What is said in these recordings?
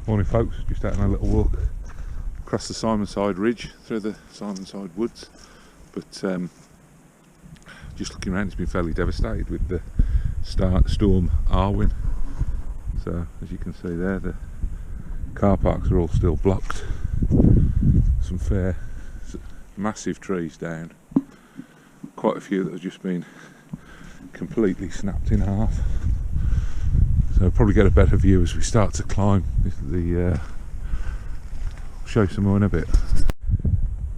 Morning folks, just out on a little walk across the Simonside ridge through the Simonside woods, but just looking around, it's been fairly devastated with the Storm Arwen. So as you can see there, the car parks are all still blocked. Some massive trees down, quite a few that have just been completely snapped in half. So we'll probably get a better view as we start to climb. This is I'll show you some more in a bit.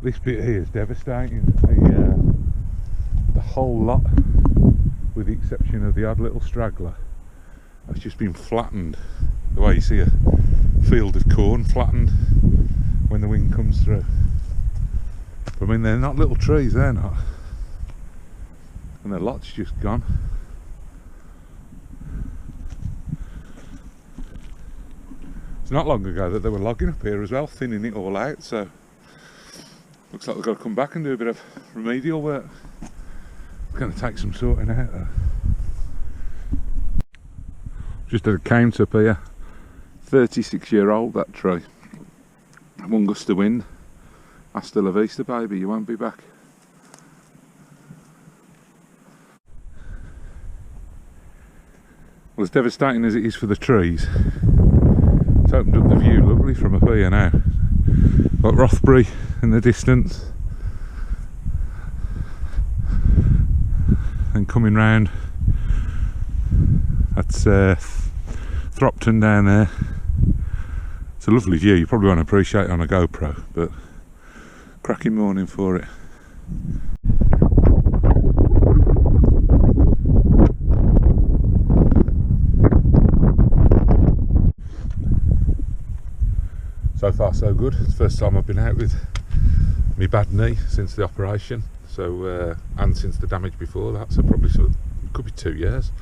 This bit here is devastating. The whole lot, with the exception of the odd little straggler, has just been flattened. The way you see a field of corn flattened when the wind comes through. But I mean, they're not little trees, they're not. And the lot's just gone. It's not long ago that they were logging up here as well, thinning it all out, so looks like they've got to come back and do a bit of remedial work. It's going to take some sorting out though. Just at a count up here, 36-year-old that tree. One gust of wind, hasta la vista baby, you won't be back. Well, as devastating as it is for the trees, it's opened up the view lovely from up here now. Got Rothbury in the distance, and coming round, that's Thropton down there. It's a lovely view, you probably won't appreciate it on a GoPro, but cracking morning for it. So far so good. It's the first time I've been out with my bad knee since the operation, so and since the damage before that, so probably could be 2 years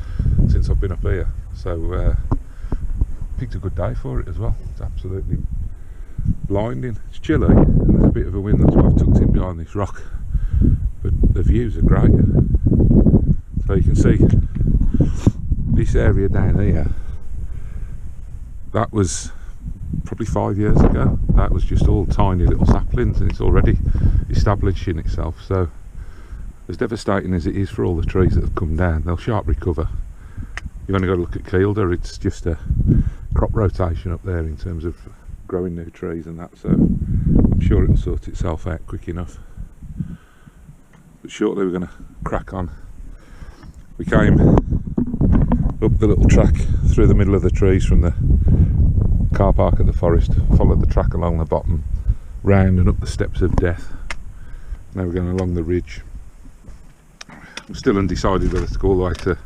since I've been up here. So picked a good day for it as well. It's absolutely blinding. It's chilly and there's a bit of a wind, that's why I've tucked in behind this rock, but the views are great. So you can see this area down here, that was probably 5 years ago. That was just all tiny little saplings, and it's already establishing itself. So as devastating as it is for all the trees that have come down, they'll sharp recover. You've only got to look at Kielder, it's just a crop rotation up there in terms of growing new trees and that, so I'm sure it'll sort itself out quick enough. But shortly we're going to crack on. We came up the little track through the middle of the trees from the car park at the forest, followed the track along the bottom, round and up the steps of death. Now we're going along the ridge. I'm still undecided whether to go all the way to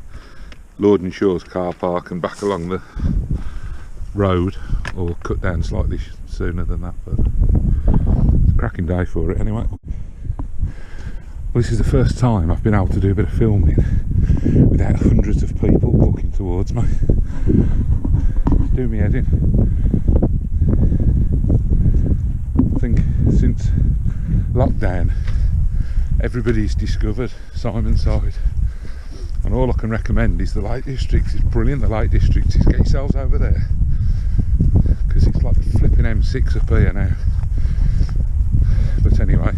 Lord and Shaw's car park and back along the road, or cut down slightly sooner than that, but it's a cracking day for it anyway. Well, this is the first time I've been able to do a bit of filming without hundreds of people walking towards me. It's doing me head in. I think since lockdown everybody's discovered Simonside, and all I can recommend is the Lake District. It's brilliant, the Lake District. Just get yourselves over there, because it's like the flipping M6 up here now. But anyway,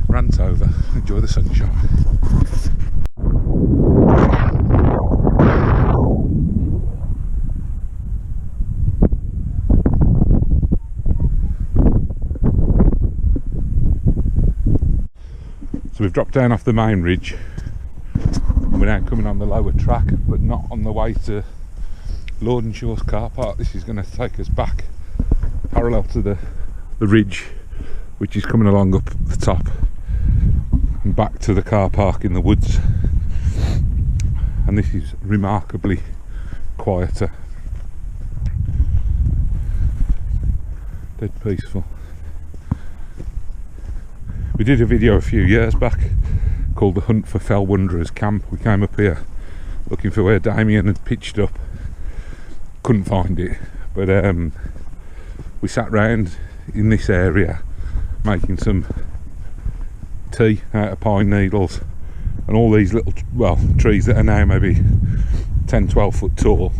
rant over, enjoy the sunshine. So we've dropped down off the main ridge, and we're now coming on the lower track, but not on the way to Lord and Shaw's car park. This is going to take us back parallel to the ridge, which is coming along up the top, and back to the car park in the woods. And this is remarkably quieter, dead peaceful. We did a video a few years back called The Hunt for Fell Wanderers Camp. We came up here looking for where Damien had pitched up, couldn't find it, but we sat round in this area making some tea out of pine needles, and all these little, well, trees that are now maybe 10-12 foot tall,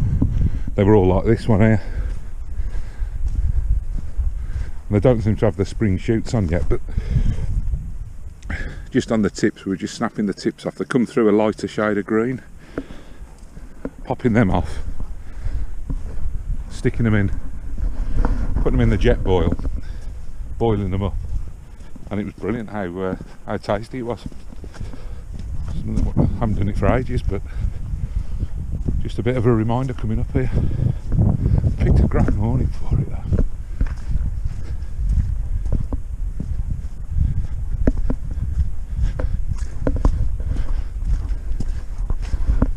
they were all like this one here. and they don't seem to have the spring shoots on yet, but just on the tips, we're just snapping the tips off. They come through a lighter shade of green, popping them off, sticking them in, putting them in the jet boil, boiling them up, and it was brilliant how tasty it was. I haven't done it for ages, but just a bit of a reminder coming up here. Picked a great morning for it though.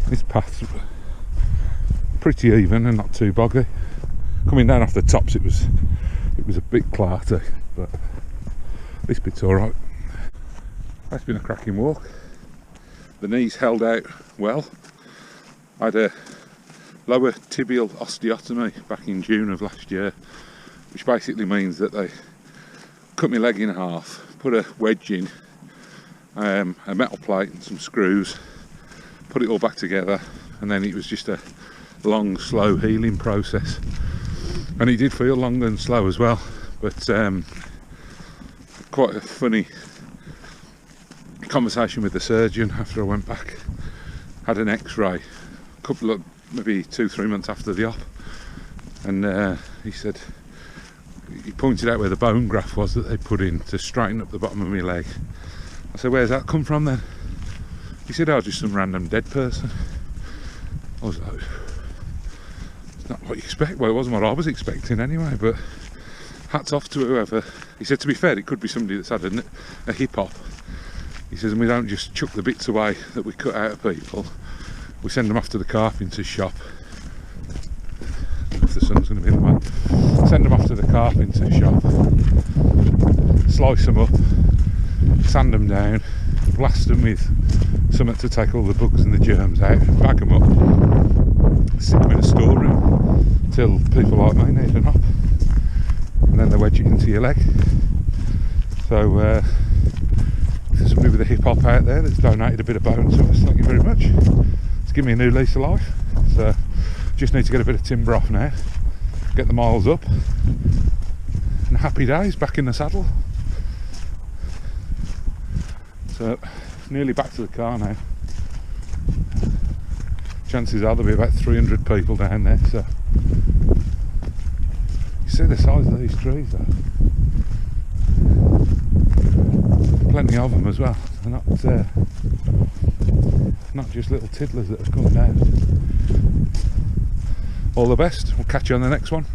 This path's pretty even and not too boggy. Coming down off the tops, it was a bit clarty, but this bit's alright. That's been a cracking walk. The knees held out well. I had a lower tibial osteotomy back in June of last year, which basically means that they cut my leg in half, put a wedge in, a metal plate and some screws, put it all back together, and then it was just a long, slow healing process. And it did feel long and slow as well, but quite a funny conversation with the surgeon after I went back. Had an x-ray a couple of, maybe 2-3 months after the op, and he said, he pointed out where the bone graft was that they put in to straighten up the bottom of my leg. I said, where's that come from then? He said, oh, just some random dead person. I was like, it's not what you expect. Well, it wasn't what I was expecting anyway, but hats off to whoever. He said, to be fair, it could be somebody that's had a hip hop. He says, and we don't just chuck the bits away that we cut out of people. We send them off to the carpenter's shop. If the sun's going to be in the way. Send them off to the carpenter's shop. Slice them up. Sand them down. Blast them with something to take all the bugs and the germs out. Bag them up. Stick them in a storeroom till people like me need an op. And then they wedge it into your leg. So if there's somebody with a hip hop out there that's donated a bit of bone to us, thank you very much. It's given me a new lease of life. So just need to get a bit of timber off now, get the miles up, and happy days, back in the saddle. So nearly back to the car now. Chances are there'll be about 300 people down there, so you see the size of these trees though. Plenty of them as well. They're not just little tiddlers that have come down. All the best. We'll catch you on the next one.